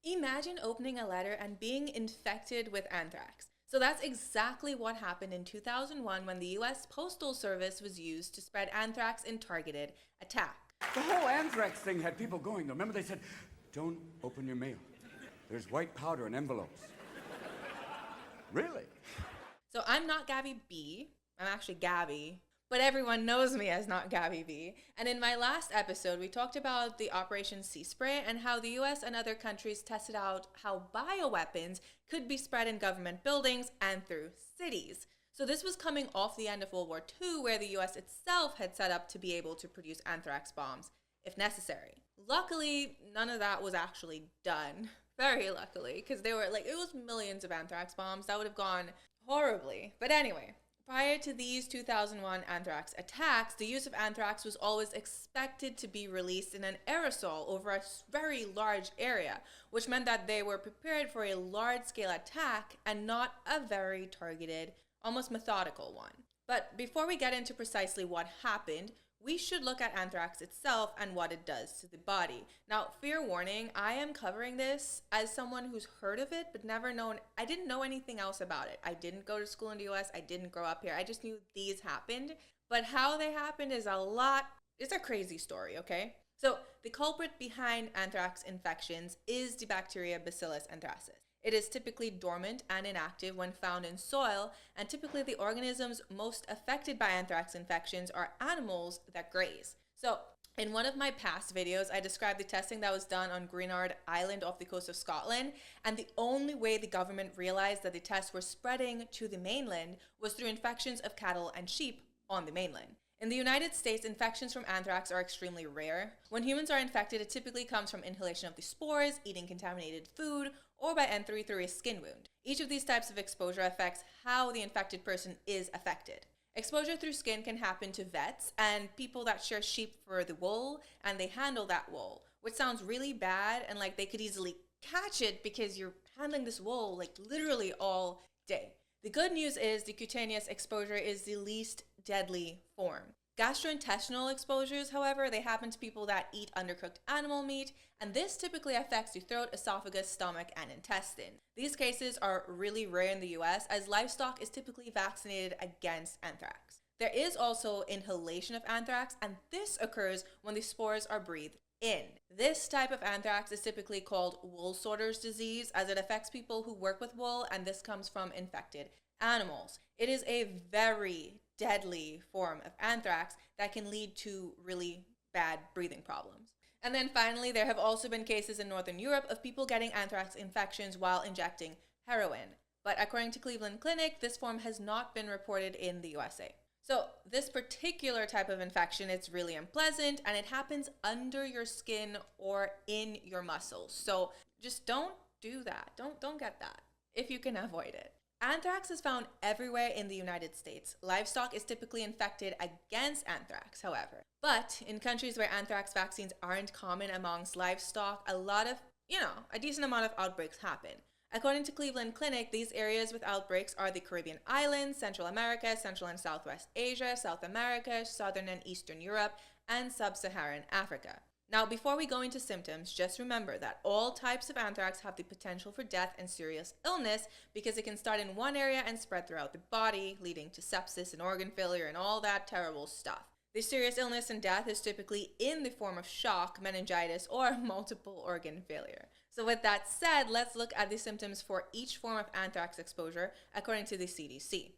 Imagine opening a letter and being infected with anthrax. So that's exactly what happened in 2001 when the US Postal Service was used to spread anthrax in targeted attack. The whole anthrax thing had people going, though. Remember they said, don't open your mail. There's white powder in envelopes. Really? So I'm not Gabby B. I'm actually Gabby, but everyone knows me as not Gabby B. And in my last episode, we talked about the Operation Sea Spray and how the US and other countries tested out how bioweapons could be spread in government buildings and through cities. So this was coming off the end of World War II, where the US itself had set up to be able to produce anthrax bombs if necessary. Luckily, none of that was actually done. Very luckily, because they were like, it was millions of anthrax bombs that would have gone horribly. But anyway, prior to these 2001 anthrax attacks, the use of anthrax was always expected to be released in an aerosol over a very large area, which meant that they were prepared for a large-scale attack and not a very targeted, almost methodical one. But before we get into precisely what happened, we should look at anthrax itself and what it does to the body. Now, fair warning, I am covering this as someone who's heard of it, but I didn't know anything else about it. I didn't go to school in the US, I didn't grow up here, I just knew these happened. But how they happened is it's a crazy story, okay? So the culprit behind anthrax infections is the bacteria Bacillus anthracis. It is typically dormant and inactive when found in soil, and typically the organisms most affected by anthrax infections are animals that graze. So in one of my past videos, I described the testing that was done on Greenard Island off the coast of Scotland, and the only way the government realized that the tests were spreading to the mainland was through infections of cattle and sheep on the mainland. In the United States, infections from anthrax are extremely rare. When humans are infected, it typically comes from inhalation of the spores, eating contaminated food, or by entry through a skin wound. Each of these types of exposure affects how the infected person is affected. Exposure through skin can happen to vets and people that shear sheep for the wool, and they handle that wool, which sounds really bad, and like they could easily catch it because you're handling this wool like literally all day. The good news is the cutaneous exposure is the least deadly form. Gastrointestinal exposures, however, they happen to people that eat undercooked animal meat, and this typically affects the throat, esophagus, stomach, and intestine. These cases are really rare in the US, as livestock is typically vaccinated against anthrax. There is also inhalation of anthrax, and this occurs when the spores are breathed in. This type of anthrax is typically called wool sorter's disease, as it affects people who work with wool, and this comes from infected animals. It is a very deadly form of anthrax that can lead to really bad breathing problems. And then finally, there have also been cases in Northern Europe of people getting anthrax infections while injecting heroin. But according to Cleveland Clinic, this form has not been reported in the USA. So this particular type of infection, it's really unpleasant, and it happens under your skin or in your muscles. So just don't do that. Don't get that if you can avoid it. Anthrax is found everywhere in the United States. Livestock is typically infected against anthrax, however. But in countries where anthrax vaccines aren't common amongst livestock, a decent amount of outbreaks happen. According to Cleveland Clinic, these areas with outbreaks are the Caribbean islands, Central America, Central and Southwest Asia, South America, Southern and Eastern Europe, and Sub-Saharan Africa. Now, before we go into symptoms, just remember that all types of anthrax have the potential for death and serious illness because it can start in one area and spread throughout the body, leading to sepsis and organ failure and all that terrible stuff. The serious illness and death is typically in the form of shock, meningitis, or multiple organ failure. So with that said, let's look at the symptoms for each form of anthrax exposure according to the CDC.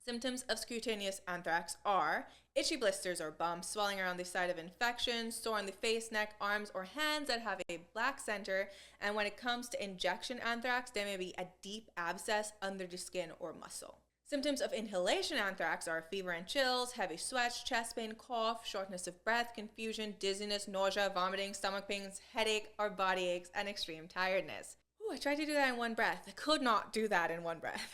Symptoms of cutaneous anthrax are itchy blisters or bumps, swelling around the site of infection, sore on the face, neck, arms, or hands that have a black center, and when it comes to injection anthrax, there may be a deep abscess under the skin or muscle. Symptoms of inhalation anthrax are fever and chills, heavy sweats, chest pain, cough, shortness of breath, confusion, dizziness, nausea, vomiting, stomach pains, headache or body aches, and extreme tiredness. I tried to do that in one breath. I could not do that in one breath.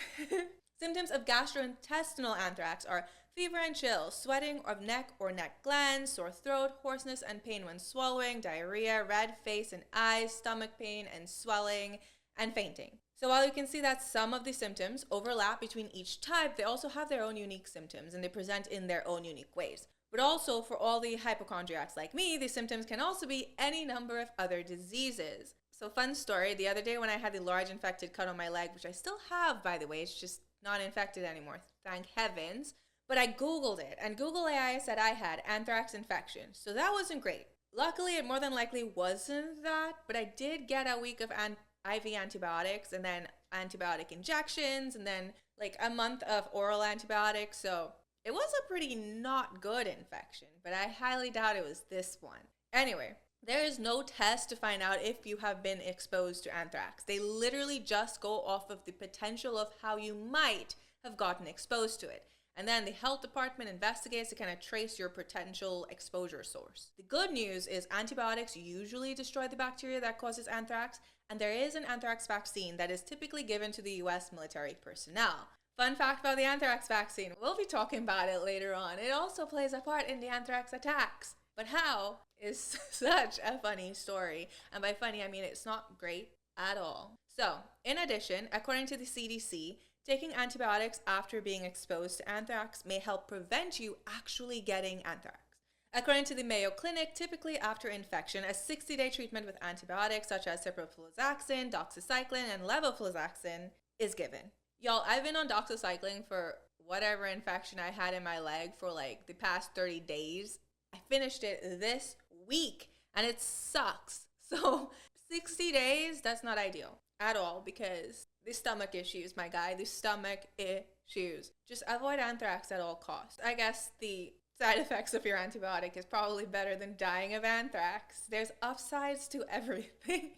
Symptoms of gastrointestinal anthrax are fever and chills, sweating of neck or neck glands, sore throat, hoarseness and pain when swallowing, diarrhea, red face and eyes, stomach pain and swelling, and fainting. So while you can see that some of the symptoms overlap between each type, they also have their own unique symptoms and they present in their own unique ways. But also for all the hypochondriacs like me, the symptoms can also be any number of other diseases. So fun story, the other day when I had the large infected cut on my leg, which I still have, by the way, it's just not infected anymore, thank heavens. But I Googled it, and Google AI said I had anthrax infection. So that wasn't great. Luckily, it more than likely wasn't that, but I did get a week of IV antibiotics and then antibiotic injections and then like a month of oral antibiotics. So it was a pretty not good infection, but I highly doubt it was this one. Anyway, there is no test to find out if you have been exposed to anthrax. They literally just go off of the potential of how you might have gotten exposed to it. And then the health department investigates to kind of trace your potential exposure source. The good news is antibiotics usually destroy the bacteria that causes anthrax, and there is an anthrax vaccine that is typically given to the US military personnel. Fun fact about the anthrax vaccine, we'll be talking about it later on. It also plays a part in the anthrax attacks. But how is such a funny story. And by funny, I mean it's not great at all. So, in addition, according to the CDC, taking antibiotics after being exposed to anthrax may help prevent you actually getting anthrax. According to the Mayo Clinic, typically after infection, a 60-day treatment with antibiotics such as ciprofloxacin, doxycycline, and levofloxacin is given. Y'all, I've been on doxycycline for whatever infection I had in my leg for like the past 30 days. I finished it this week and it sucks. So 60 days, that's not ideal at all because the stomach issues, my guy, the stomach issues. Just avoid anthrax at all costs. I guess the side effects of your antibiotic is probably better than dying of anthrax. There's upsides to everything.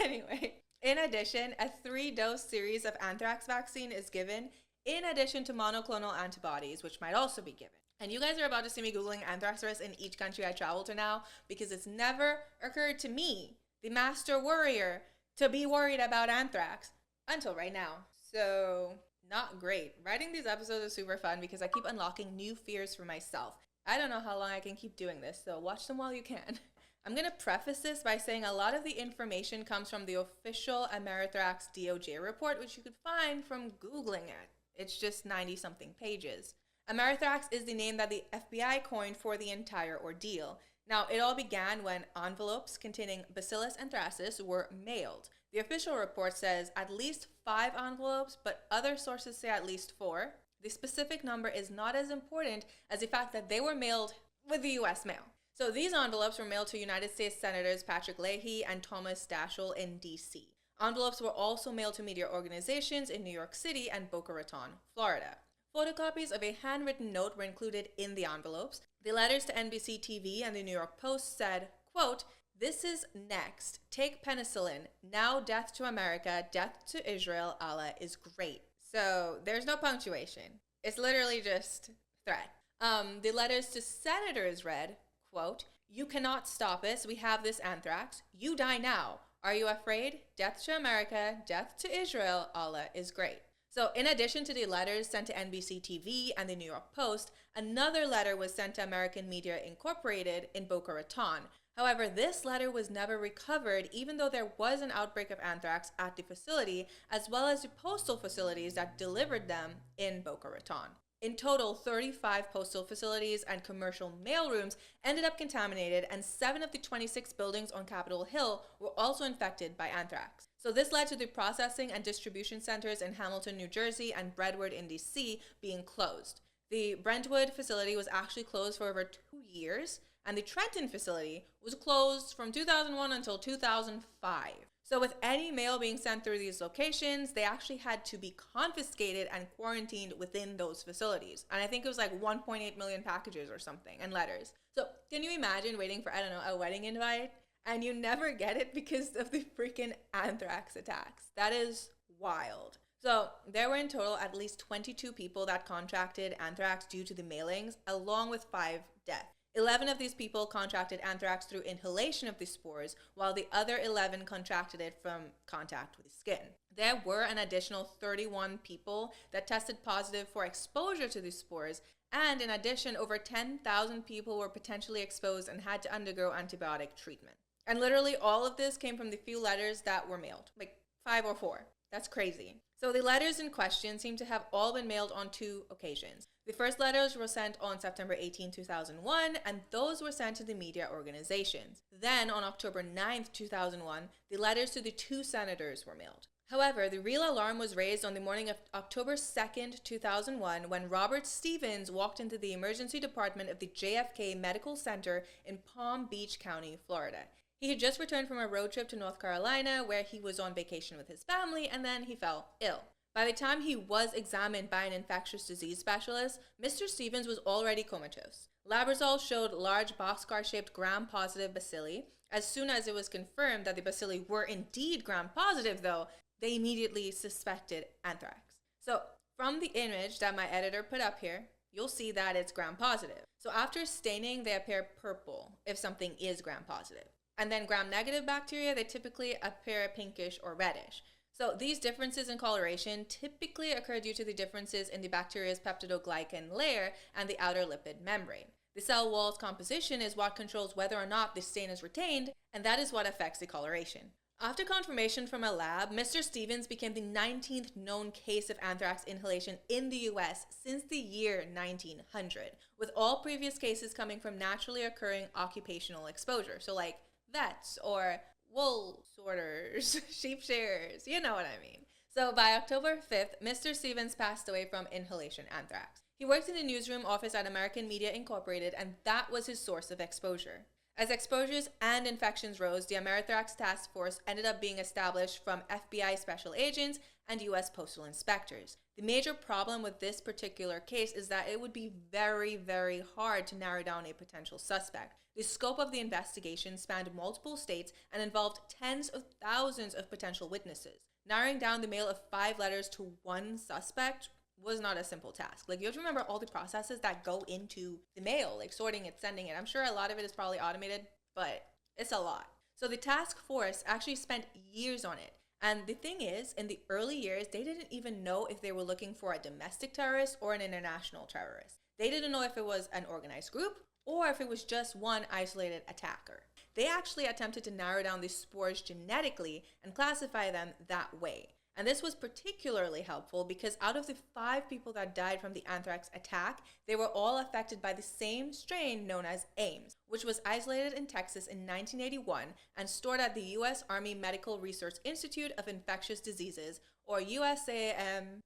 Anyway, in addition, a 3-dose series of anthrax vaccine is given in addition to monoclonal antibodies, which might also be given. And you guys are about to see me Googling anthrax risks in each country I travel to now because it's never occurred to me, the master worrier, to be worried about anthrax until right now. So, not great. Writing these episodes is super fun because I keep unlocking new fears for myself. I don't know how long I can keep doing this, so watch them while you can. I'm going to preface this by saying a lot of the information comes from the official Amerithrax DOJ report, which you could find from Googling it. It's just 90-something pages. Amerithrax is the name that the FBI coined for the entire ordeal. Now, it all began when envelopes containing Bacillus anthracis were mailed. The official report says at least 5 envelopes, but other sources say at least 4. The specific number is not as important as the fact that they were mailed with the U.S. mail. So these envelopes were mailed to United States Senators Patrick Leahy and Thomas Daschle in D.C. Envelopes were also mailed to media organizations in New York City and Boca Raton, Florida. Photocopies of a handwritten note were included in the envelopes. The letters to NBC TV and the New York Post said, quote, "This is next. Take penicillin. Now death to America, death to Israel. Allah is great." So there's no punctuation. It's literally just threat. The letters to senators read, quote, "You cannot stop us. We have this anthrax. You die now. Are you afraid? Death to America, death to Israel. Allah is great." So in addition to the letters sent to NBC TV and the New York Post, another letter was sent to American Media Incorporated in Boca Raton. However, this letter was never recovered even though there was an outbreak of anthrax at the facility as well as the postal facilities that delivered them in Boca Raton. In total, 35 postal facilities and commercial mailrooms ended up contaminated, and 7 of the 26 buildings on Capitol Hill were also infected by anthrax. So this led to the processing and distribution centers in Hamilton, New Jersey and Brentwood in DC being closed. The Brentwood facility was actually closed for over 2 years, and the Trenton facility was closed from 2001 until 2005. So with any mail being sent through these locations, they actually had to be confiscated and quarantined within those facilities. And I think it was like 1.8 million packages or something and letters. So can you imagine waiting for, I don't know, a wedding invite and you never get it because of the freaking anthrax attacks? That is wild. So there were in total at least 22 people that contracted anthrax due to the mailings, along with 5 deaths. 11 of these people contracted anthrax through inhalation of the spores, while the other 11 contracted it from contact with the skin. There were an additional 31 people that tested positive for exposure to the spores, and in addition, over 10,000 people were potentially exposed and had to undergo antibiotic treatment. And literally all of this came from the few letters that were mailed, like 5 or 4. That's crazy. So the letters in question seem to have all been mailed on 2 occasions. The first letters were sent on September 18, 2001, and those were sent to the media organizations. Then on October 9, 2001, the letters to the 2 senators were mailed. However, the real alarm was raised on the morning of October 2nd, 2001, when Robert Stevens walked into the emergency department of the JFK Medical Center in Palm Beach County, Florida. He had just returned from a road trip to North Carolina where he was on vacation with his family, and then he fell ill. By the time he was examined by an infectious disease specialist, Mr. Stevens was already comatose. Lab results showed large boxcar-shaped gram-positive bacilli. As soon as it was confirmed that the bacilli were indeed gram-positive, though, they immediately suspected anthrax. So from the image that my editor put up here, you'll see that it's gram-positive. So after staining, they appear purple if something is gram-positive. And then gram-negative bacteria, they typically appear pinkish or reddish. So these differences in coloration typically occur due to the differences in the bacteria's peptidoglycan layer and the outer lipid membrane. The cell wall's composition is what controls whether or not the stain is retained, and that is what affects the coloration. After confirmation from a lab, Mr. Stevens became the 19th known case of anthrax inhalation in the US since the year 1900, with all previous cases coming from naturally occurring occupational exposure. So like vets or wool sorters, sheep shearers, you know what I mean. So by October 5th, Mr. Stevens passed away from inhalation anthrax. He worked in the newsroom office at American Media Incorporated, and that was his source of exposure. As exposures and infections rose, the Anthrax Task Force ended up being established from FBI special agents and U.S. postal inspectors. The major problem with this particular case is that it would be very, very hard to narrow down a potential suspect. The scope of the investigation spanned multiple states and involved tens of thousands of potential witnesses. Narrowing down the mail of 5 letters to one suspect was not a simple task. Like, you have to remember all the processes that go into the mail, like sorting it, sending it. I'm sure a lot of it is probably automated, but it's a lot. So the task force actually spent years on it. And the thing is, in the early years, they didn't even know if they were looking for a domestic terrorist or an international terrorist. They didn't know if it was an organized group or if it was just one isolated attacker. They actually attempted to narrow down the spores genetically and classify them that way. And this was particularly helpful because out of the 5 people that died from the anthrax attack, they were all affected by the same strain known as Ames, which was isolated in Texas in 1981 and stored at the U.S. Army Medical Research Institute of Infectious Diseases, or USAMRIID.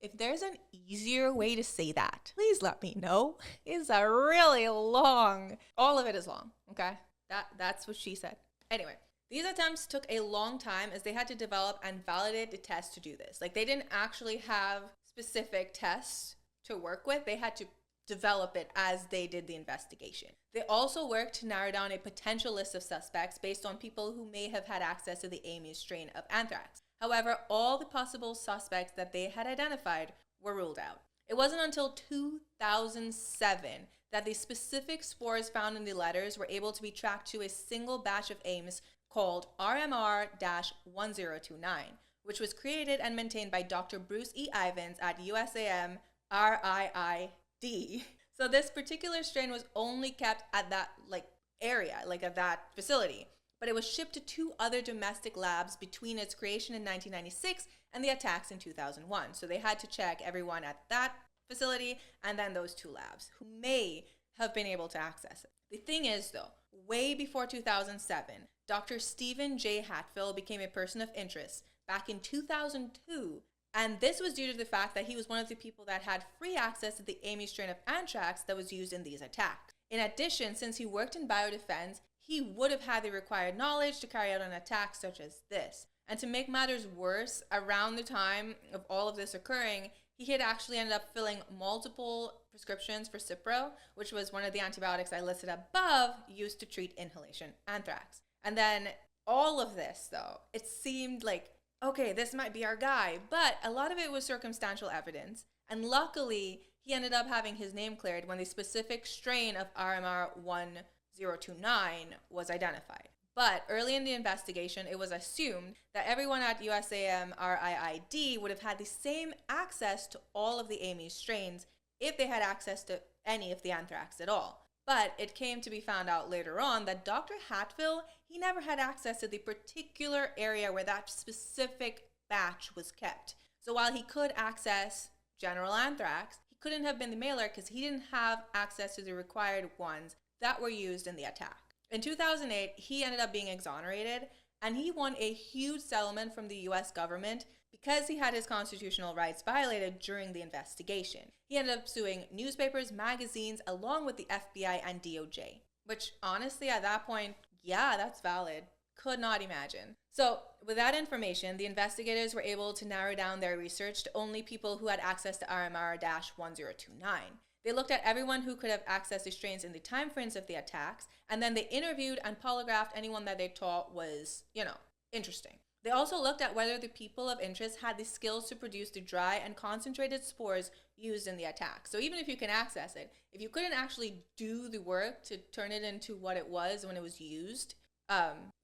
If there's an easier way to say that, please let me know. It's a really long, all of it is long, okay? That's what she said. Anyway. These attempts took a long time as they had to develop and validate the tests to do this. Like, they didn't actually have specific tests to work with. They had to develop it as they did the investigation. They also worked to narrow down a potential list of suspects based on people who may have had access to the Ames strain of anthrax. However, all the possible suspects that they had identified were ruled out. It wasn't until 2007 that the specific spores found in the letters were able to be tracked to a single batch of Ames called RMR-1029, which was created and maintained by Dr. Bruce E. Ivins at USAM RIID. So this particular strain was only kept at that area, at that facility, but it was shipped to 2 other domestic labs between its creation in 1996 and the attacks in 2001. So they had to check everyone at that facility and then those 2 labs who may have been able to access it. The thing is, though, way before 2007, Dr. Stephen J. Hatfield became a person of interest back in 2002, and this was due to the fact that he was one of the people that had free access to the Ames strain of anthrax that was used in these attacks. In addition, since he worked in biodefense, he would have had the required knowledge to carry out an attack such as this. And to make matters worse, around the time of all of this occurring, he had actually ended up filling multiple prescriptions for Cipro, which was one of the antibiotics I listed above used to treat inhalation anthrax. And then all of this, though, it seemed like, okay, this might be our guy, but a lot of it was circumstantial evidence. And luckily, he ended up having his name cleared when the specific strain of RMR-1029 was identified. But early in the investigation, it was assumed that everyone at USAM RIID would have had the same access to all of the Ames strains if they had access to any of the anthrax at all. But it came to be found out later on that Dr. Hatfield, he never had access to the particular area where that specific batch was kept. So while he could access general anthrax, he couldn't have been the mailer because he didn't have access to the required ones that were used in the attack. In 2008, he ended up being exonerated, and he won a huge settlement from the US government because he had his constitutional rights violated during the investigation. He ended up suing newspapers, magazines, along with the FBI and DOJ, which honestly, at that point, yeah, that's valid. Could not imagine. So with that information, the investigators were able to narrow down their research to only people who had access to RMR-1029. They looked at everyone who could have access to strains in the time frames of the attacks, and then they interviewed and polygraphed anyone that they thought was, interesting. They also looked at whether the people of interest had the skills to produce the dry and concentrated spores used in the attack. So even if you can access it, if you couldn't actually do the work to turn it into what it was when it was used,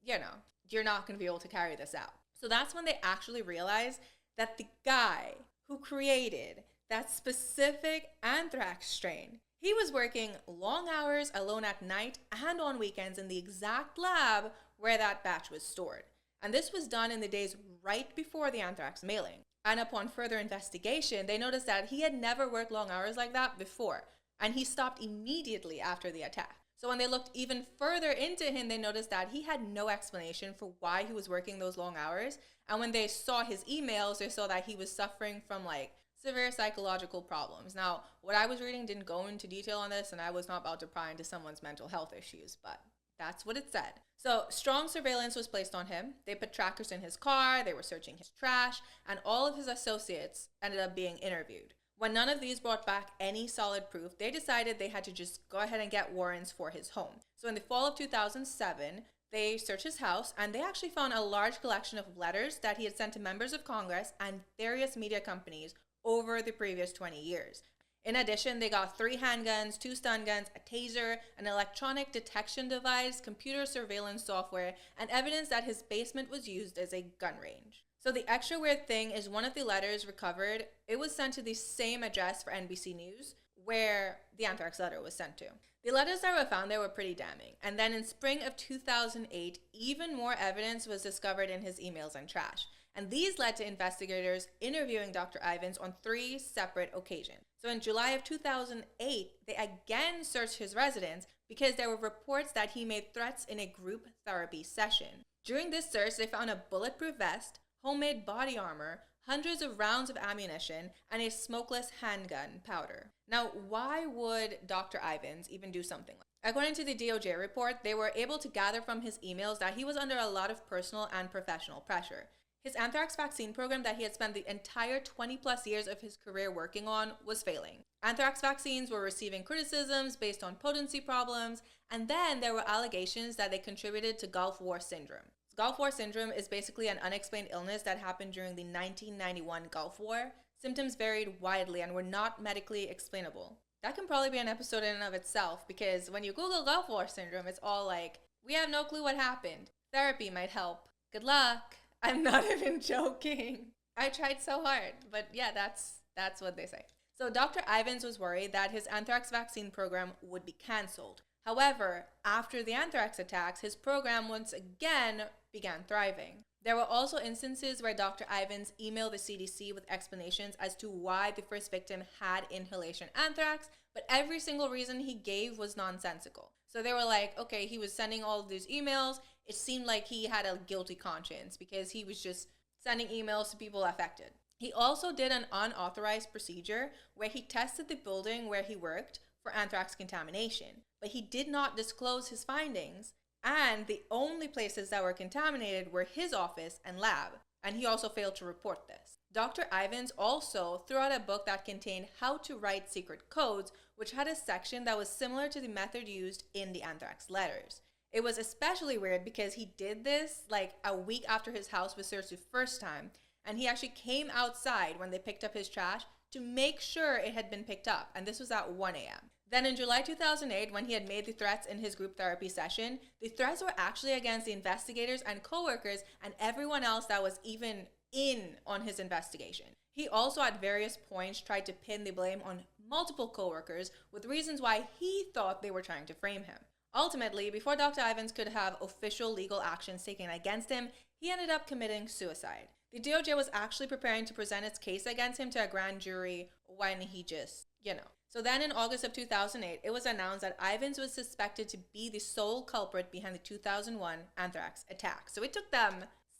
you're not going to be able to carry this out. So that's when they actually realized that the guy who created that specific anthrax strain, he was working long hours alone at night and on weekends in the exact lab where that batch was stored. And this was done in the days right before the anthrax mailing. And upon further investigation, they noticed that he had never worked long hours like that before, and he stopped immediately after the attack. So when they looked even further into him, they noticed that he had no explanation for why he was working those long hours. And when they saw his emails, they saw that he was suffering from severe psychological problems. Now, what I was reading didn't go into detail on this, and I was not about to pry into someone's mental health issues, but that's what it said. So strong surveillance was placed on him. They put trackers in his car, they were searching his trash, and all of his associates ended up being interviewed. When none of these brought back any solid proof, they decided they had to just go ahead and get warrants for his home. So in the fall of 2007, they searched his house, and they actually found a large collection of letters that he had sent to members of Congress and various media companies over the previous 20 years. In addition, they got 3 handguns, 2 stun guns, a taser, an electronic detection device, computer surveillance software, and evidence that his basement was used as a gun range. So the extra weird thing is one of the letters recovered, it was sent to the same address for NBC News where the anthrax letter was sent to. The letters that were found there were pretty damning. And then in spring of 2008, even more evidence was discovered in his emails and trash. And these led to investigators interviewing Dr. Ivins on 3 separate occasions. So in July of 2008, they again searched his residence because there were reports that he made threats in a group therapy session. During this search, they found a bulletproof vest, homemade body armor, hundreds of rounds of ammunition, and a smokeless handgun powder. Now, why would Dr. Ivins even do something like that? According to the DOJ report, they were able to gather from his emails that he was under a lot of personal and professional pressure. His anthrax vaccine program that he had spent the entire 20 plus years of his career working on was failing. Anthrax vaccines were receiving criticisms based on potency problems, and then there were allegations that they contributed to Gulf War syndrome. Gulf War syndrome is basically an unexplained illness that happened during the 1991 Gulf War. Symptoms varied widely and were not medically explainable. That can probably be an episode in and of itself, because when you Google Gulf War syndrome, it's all like, we have no clue what happened. Therapy might help. Good luck. I'm not even joking. I tried so hard, but yeah, that's what they say. So Dr. Ivins was worried that his anthrax vaccine program would be canceled. However, after the anthrax attacks, his program once again began thriving. There were also instances where Dr. Ivins emailed the CDC with explanations as to why the first victim had inhalation anthrax, but every single reason he gave was nonsensical. So they were like, okay, he was sending all of these emails. It seemed like he had a guilty conscience because he was just sending emails to people affected. He also did an unauthorized procedure where he tested the building where he worked for anthrax contamination, but he did not disclose his findings, and the only places that were contaminated were his office and lab, and he also failed to report this. Dr. Ivins also threw out a book that contained how to write secret codes, which had a section that was similar to the method used in the anthrax letters. It was especially weird because he did this like a week after his house was searched the first time, and he actually came outside when they picked up his trash to make sure it had been picked up, and this was at 1 a.m. Then in July 2008, when he had made the threats in his group therapy session, the threats were actually against the investigators and coworkers and everyone else that was even in on his investigation. He also at various points tried to pin the blame on multiple coworkers with reasons why he thought they were trying to frame him. Ultimately, before Dr. Ivins could have official legal actions taken against him, he ended up committing suicide. The DOJ was actually preparing to present its case against him to a grand jury when he just, So then in August of 2008, it was announced that Ivins was suspected to be the sole culprit behind the 2001 Anthrax attack. So it took them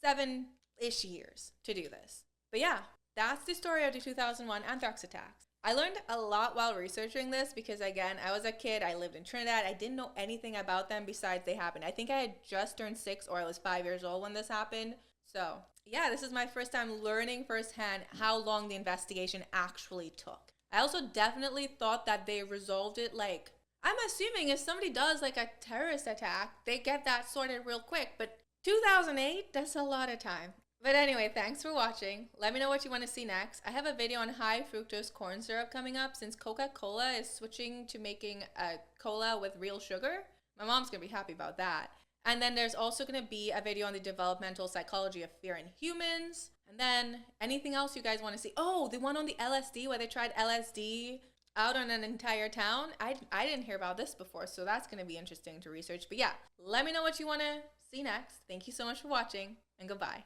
7-ish years to do this. But yeah, that's the story of the 2001 Anthrax attacks. I learned a lot while researching this because, again, I was a kid. I lived in Trinidad. I didn't know anything about them besides they happened. I think I had just turned 6 or I was 5 years old when this happened. So, yeah, this is my first time learning firsthand how long the investigation actually took. I also definitely thought that they resolved it I'm assuming if somebody does a terrorist attack, they get that sorted real quick. But 2008, that's a lot of time. But anyway, thanks for watching. Let me know what you want to see next. I have a video on high fructose corn syrup coming up since Coca-Cola is switching to making a cola with real sugar. My mom's going to be happy about that. And then there's also going to be a video on the developmental psychology of fear in humans. And then anything else you guys want to see? Oh, the one on the LSD where they tried LSD out on an entire town. I didn't hear about this before, so that's going to be interesting to research. But yeah, let me know what you want to see next. Thank you so much for watching, and goodbye.